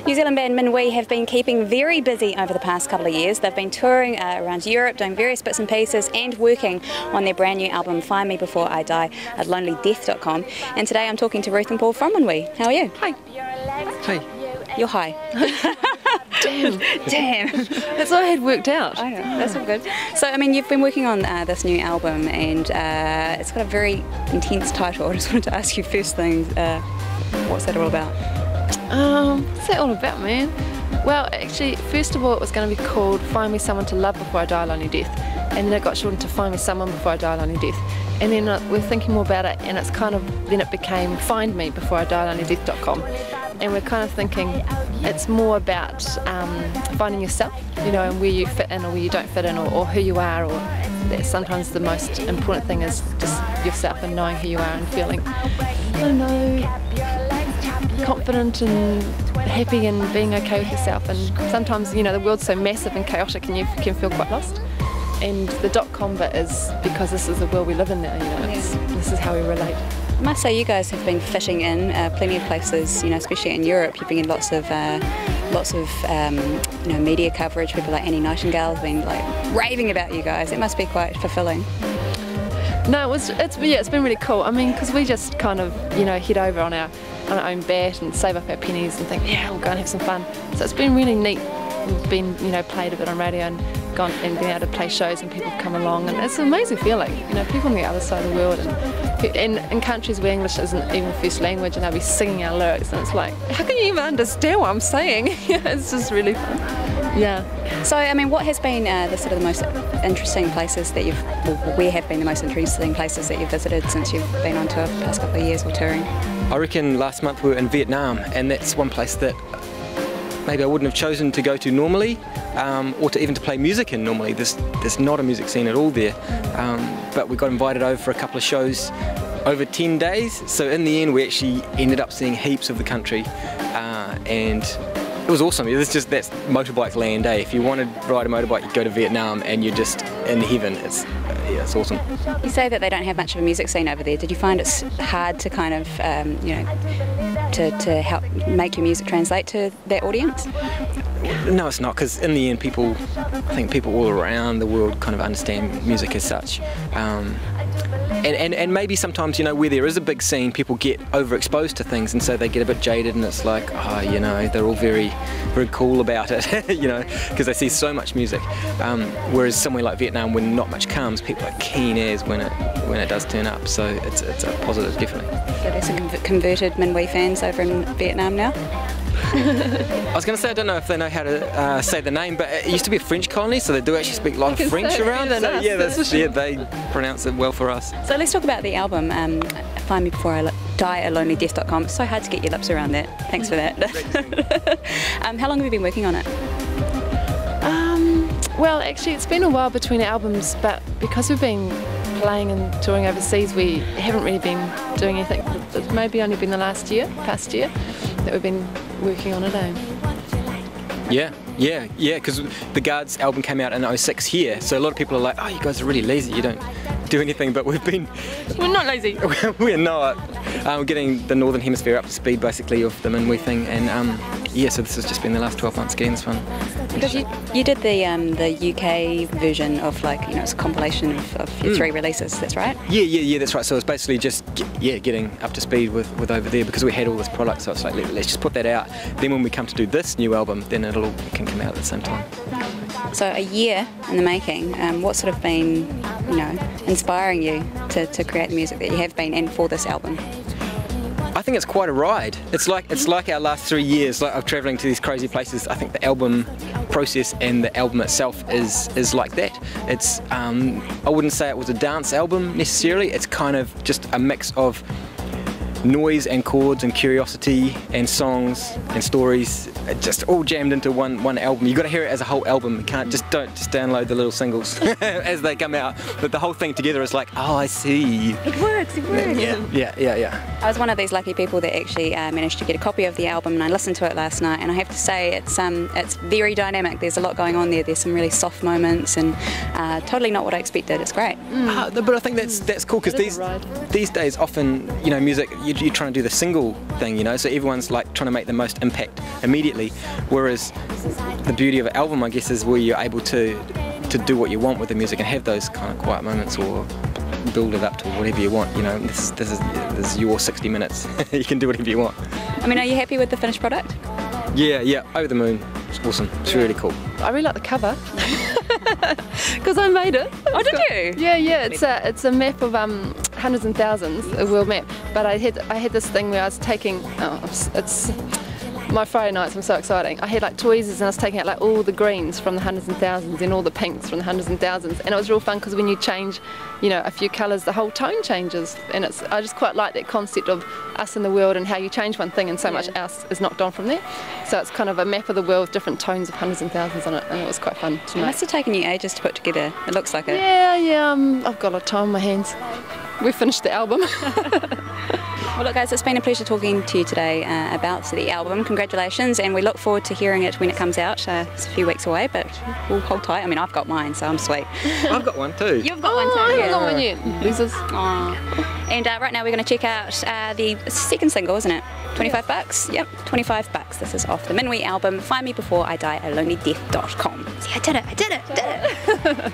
New Zealand band Minuit have been keeping very busy over the past couple of years. They've been touring around Europe, doing various bits and pieces and working on their brand new album Find Me Before I Die at lonelydeath.com. And today I'm talking to Ruth and Paul from Minuit. How are you? Hi. Hi. You're high. Damn. Damn. That's all I had worked out. I know, that's all good. So, I mean, you've been working on this new album and it's got a very intense title. I just wanted to ask you first things, what's that all about? What's that all about, man? Well, actually, first of all, it was going to be called Find Me Someone to Love Before I Die a Lonely Death. And then it got shortened to Find Me Someone Before I Die a Lonely Death. And then we're thinking more about it, and it's kind of, then it became Find Me Before I Die lonelydeath.com. And we're kind of thinking it's more about finding yourself, you know, and where you fit in or where you don't fit in, or who you are, or that sometimes the most important thing is just yourself and knowing who you are and feeling, I don't know, confident and happy and being okay with yourself. And sometimes, you know, the world's so massive and chaotic and you can feel quite lost. And the .com bit is because this is the world we live in now, you know, this is how we relate. I must say, you guys have been fishing in plenty of places, you know, especially in Europe. You've been in lots of you know, media coverage. People like Annie Nightingale have been like raving about you guys. It must be quite fulfilling. No, it's been really cool. I mean, because we just kind of, you know, head over on our own bat and save up our pennies and think, yeah, we'll go and have some fun. So it's been really neat. We've been, you know, played a bit on radio and gone and been able to play shows and people have come along, and it's an amazing feeling, you know, people on the other side of the world and in countries where English isn't even first language, and they'll be singing our lyrics and it's like, how can you even understand what I'm saying? It's just really fun. Yeah. So, I mean, what has been the sort of the most interesting places that you've, well, where have been the most interesting places that you've visited since you've been on tour for the past couple of years or touring? I reckon last month we were in Vietnam, and that's one place that maybe I wouldn't have chosen to go to normally, or to even to play music in normally. There's not a music scene at all there, but we got invited over for a couple of shows over 10 days, so in the end we actually ended up seeing heaps of the country, and it was awesome. That's motorbike land, eh? If you wanted to ride a motorbike, you go to Vietnam and you're just in heaven. It's awesome. You say that they don't have much of a music scene over there. Did you find it's hard to kind of, you know, to help make your music translate to that audience? No, it's not, because in the end I think people all around the world kind of understand music as such. And maybe sometimes, you know, where there is a big scene, people get overexposed to things, and so they get a bit jaded, and it's like, oh, you know, they're all very, very cool about it, you know, because they see so much music. Whereas somewhere like Vietnam, when not much comes, people are keen as when it does turn up. So it's a positive, definitely. So there's some converted Minuit fans over in Vietnam now? I was going to say, I don't know if they know how to say the name, but it used to be a French colony, so they do actually speak a lot of French around. So yeah, they pronounce it well for us. So let's talk about the album, Find Me Before I Die at lonelydeath.com. It's so hard to get your lips around that. Thanks for that. How long have you been working on it? Well, actually, it's been a while between albums, but because we've been playing and touring overseas, we haven't really been doing anything. It's maybe only been the past year, that we've been working on it. Yeah, because the Guards album came out in '06 here, so a lot of people are like, oh, you guys are really lazy, you don't do anything, but we're not lazy. We're not. We're getting the Northern Hemisphere up to speed, basically, of the Minuit thing, and yeah, so this has just been the last 12 months getting this one. Because you did the UK version of, like, you know, it's a compilation of your 3 releases, that's right? Yeah, that's right. So it's basically just getting up to speed with over there, because we had all this product, so it's like, let's just put that out. Then when we come to do this new album, then it can come out at the same time. So a year in the making, what's sort of been, you know, inspiring you to create the music that you have been and for this album? I think it's quite a ride. It's like our last 3 years of travelling to these crazy places. I think the album process and the album itself is like that. It's I wouldn't say it was a dance album necessarily. It's kind of just a mix of noise and chords and curiosity and songs and stories, just all jammed into one album. You've got to hear it as a whole album. You can't don't just download the little singles as they come out. But the whole thing together is like, oh, I see. It works. Yeah. I was one of these lucky people that actually managed to get a copy of the album, and I listened to it last night, and I have to say it's very dynamic. There's a lot going on there. There's some really soft moments, and totally not what I expected. It's great. But I think that's cool, because these days often, you know, music, you you're trying to do the single thing, you know, so everyone's like trying to make the most impact immediately, whereas the beauty of an album, I guess, is where you're able to do what you want with the music and have those kind of quiet moments, or build it up to whatever you want, you know. This is your 60 minutes. You can do whatever you want. I mean, are you happy with the finished product? Yeah, over the moon. It's awesome. It's really cool. I really like the cover because I made it. Oh, did you? Yeah. It's a map of hundreds and thousands, a world map. But I had this thing where I was taking. It's my Friday nights. I'm so exciting. I had like tweezers and I was taking out like all the greens from the hundreds and thousands and all the pinks from the hundreds and thousands, and it was real fun because when you change, you know, a few colours, the whole tone changes, and I just quite like that concept of us in the world and how you change one thing and so much else is knocked on from there. So it's kind of a map of the world with different tones of hundreds and thousands on it, and it was quite fun to make. It must have taken you ages to put together. It looks like it. Yeah. I've got a lot of time on my hands. We finished the album. Well, look, guys, it's been a pleasure talking to you today about the album. Congratulations, and we look forward to hearing it when it comes out. It's a few weeks away, but we'll hold tight. I mean, I've got mine, so I'm sweet. I've got one too. You've got one too. I haven't got one yet. Losers. And right now we're going to check out the second single, isn't it? $25? Yep, $25. This is off the Minuit album, Find Me Before I Die at lonelydeath.com. See, I did it.